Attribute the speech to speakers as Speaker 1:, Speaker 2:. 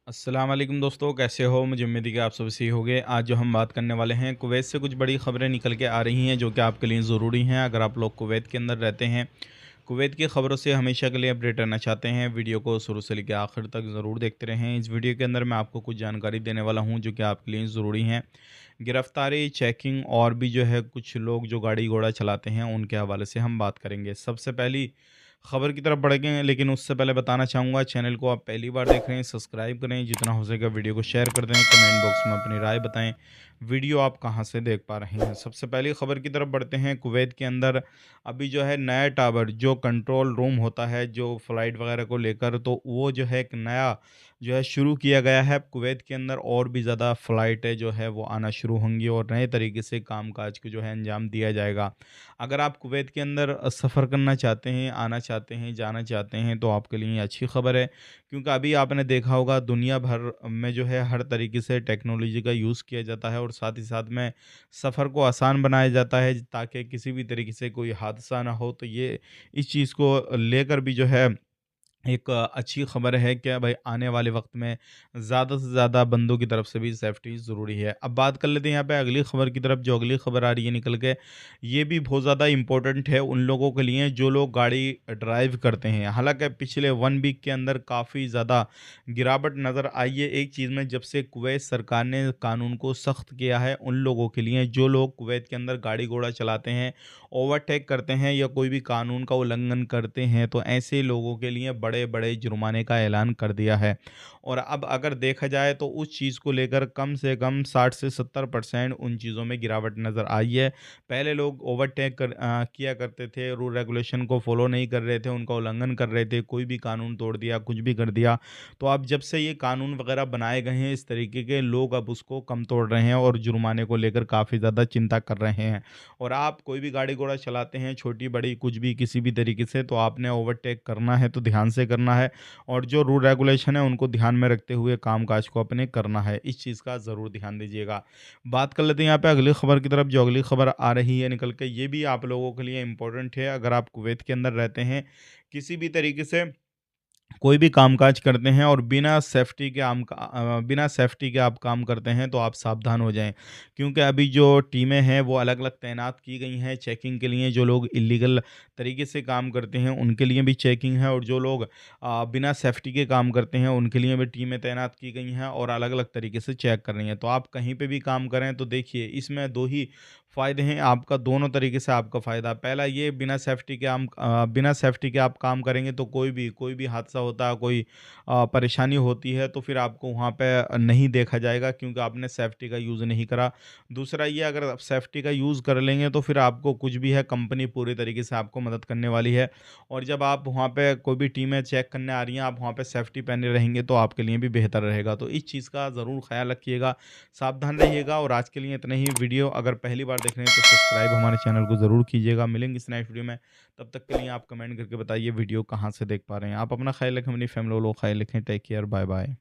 Speaker 1: अस्सलाम वालेकुम दोस्तों, कैसे हो? मुझे उम्मीद है कि आप सब सही होंगे। आज जो हम बात करने वाले हैं, कुवैत से कुछ बड़ी खबरें निकल के आ रही हैं जो कि आपके लिए ज़रूरी हैं। अगर आप लोग कुवैत के अंदर रहते हैं, कुवैत की खबरों से हमेशा के लिए अपडेट रहना चाहते हैं, वीडियो को शुरू से लेकर आखिर तक ज़रूर देखते रहें। इस वीडियो के अंदर मैं आपको कुछ जानकारी देने वाला हूँ जो कि आपके लिए ज़रूरी हैं। गिरफ्तारी, चेकिंग और भी जो है कुछ लोग जो गाड़ी घोड़ा चलाते हैं उनके हवाले से हम बात करेंगे। सबसे पहली खबर की तरफ बढ़ेंगे, लेकिन उससे पहले बताना चाहूँगा, चैनल को आप पहली बार देख रहे हैं, सब्सक्राइब करें, जितना हो सके वीडियो को शेयर कर दें, कमेंट बॉक्स में अपनी राय बताएं, वीडियो आप कहां से देख पा रहे हैं। सबसे पहली खबर की तरफ बढ़ते हैं। कुवैत के अंदर अभी जो है नया टावर, जो कंट्रोल रूम होता है जो फ्लाइट वगैरह को लेकर, तो वो जो है एक नया जो है शुरू किया गया है। कुवैत के अंदर और भी ज़्यादा फ़्लाइटें जो है वो आना शुरू होंगी और नए तरीके से कामकाज को जो है अंजाम दिया जाएगा। अगर आप कुवैत के अंदर सफ़र करना चाहते हैं, आना चाहते हैं, जाना चाहते हैं, तो आपके लिए अच्छी खबर है, क्योंकि अभी आपने देखा होगा दुनिया भर में जो है हर तरीके से टेक्नोलॉजी का यूज़ किया जाता है और साथ ही साथ में सफ़र को आसान बनाया जाता है ताकि किसी भी तरीके से कोई हादसा ना हो। तो ये इस चीज़ को लेकर भी जो है एक अच्छी खबर है कि भाई आने वाले वक्त में ज़्यादा से ज़्यादा बंदों की तरफ से भी सेफ्टी ज़रूरी है। अब बात कर लेते हैं यहाँ पे अगली खबर की तरफ। जो अगली खबर आ रही है निकल के, ये भी बहुत ज़्यादा इम्पोर्टेंट है उन लोगों के लिए जो लोग गाड़ी ड्राइव करते हैं। हालांकि पिछले 1 वीक के अंदर काफ़ी ज़्यादा गिरावट नज़र आई है एक चीज़ में, जब से कुवैत सरकार ने कानून को सख्त किया है उन लोगों के लिए जो लोग कुवैत के अंदर गाड़ी घोड़ा चलाते हैं, ओवरटेक करते हैं या कोई भी कानून का उल्लंघन करते हैं, तो ऐसे लोगों के लिए बड़े-बड़े जुर्माने का ऐलान कर दिया है। और अब अगर देखा जाए तो उस चीज़ को लेकर कम से कम 60 से 70% उन चीज़ों में गिरावट नज़र आई है। पहले लोग ओवरटेक किया करते थे, रूल रेगुलेशन को फ़ॉलो नहीं कर रहे थे, उनका उल्लंघन कर रहे थे, कोई भी कानून तोड़ दिया, कुछ भी कर दिया। तो अब जब से ये कानून वगैरह बनाए गए हैं इस तरीके के, लोग अब उसको कम तोड़ रहे हैं और जुर्माने को लेकर काफ़ी ज़्यादा चिंता कर रहे हैं। और आप कोई भी गाड़ी घोड़ा चलाते हैं, छोटी-बड़ी कुछ भी किसी भी तरीके से, तो आपने ओवरटेक करना है तो ध्यान से करना है और जो रूल रेगुलेशन है उनको ध्यान में रखते हुए काम-काज को अपने करना है। इस चीज़ का ज़रूर ध्यान दीजिएगा। बात कर लेते हैं यहाँ पे अगली खबर की तरफ। जो अगली खबर आ रही है निकल के, ये भी आप लोगों के लिए इम्पोर्टेंट है। अगर आप कुवैत के अंदर रहते हैं, किसी भी तरीके से कोई भी कामकाज करते हैं और बिना सेफ्टी के आप काम करते हैं, तो आप सावधान हो जाएँ। क्योंकि अभी जो टीमें हैं वो अलग-अलग तैनात की गई हैं चेकिंग के लिए। जो लोग इल्लीगल तरीके से काम करते हैं उनके लिए भी चेकिंग है और जो लोग बिना सेफ्टी के काम करते हैं उनके लिए भी टीमें तैनात की गई हैं और अलग-अलग तरीके से चेक कर रही हैं। तो आप कहीं पे भी काम करें तो देखिए, इसमें 2 ही फ़ायदे हैं आपका, दोनों तरीके से आपका फ़ायदा। पहला ये, बिना सेफ्टी के आप काम करेंगे तो कोई भी हादसा होता है, कोई परेशानी होती है, तो फिर आपको वहाँ पे नहीं देखा जाएगा क्योंकि आपने सेफ्टी का यूज़ नहीं करा। दूसरा ये, अगर आप सेफ्टी का यूज़ कर लेंगे तो फिर आपको कुछ भी है, कंपनी पूरी तरीके से आपको मदद करने वाली है। और जब आप वहाँ पे कोई भी टीमें चेक करने आ रही हैं, आप वहाँ पे सेफ्टी पहने रहेंगे तो आपके लिए भी बेहतर रहेगा। तो इस चीज़ का ज़रूर ख़्याल रखिएगा, सावधान रहिएगा। और आज के लिए इतना ही। वीडियो अगर पहली बार देख रहे हैं तो सब्सक्राइब हमारे चैनल को ज़रूर कीजिएगा। मिलेंगे इस नेक्स्ट वीडियो में, तब तक के लिए आप कमेंट करके बताइए वीडियो कहाँ से देख पा रहे हैं। आप अपना ख्याल रखें, अपनी फैमिली वालों का ख्याल रखें। Take care, bye bye.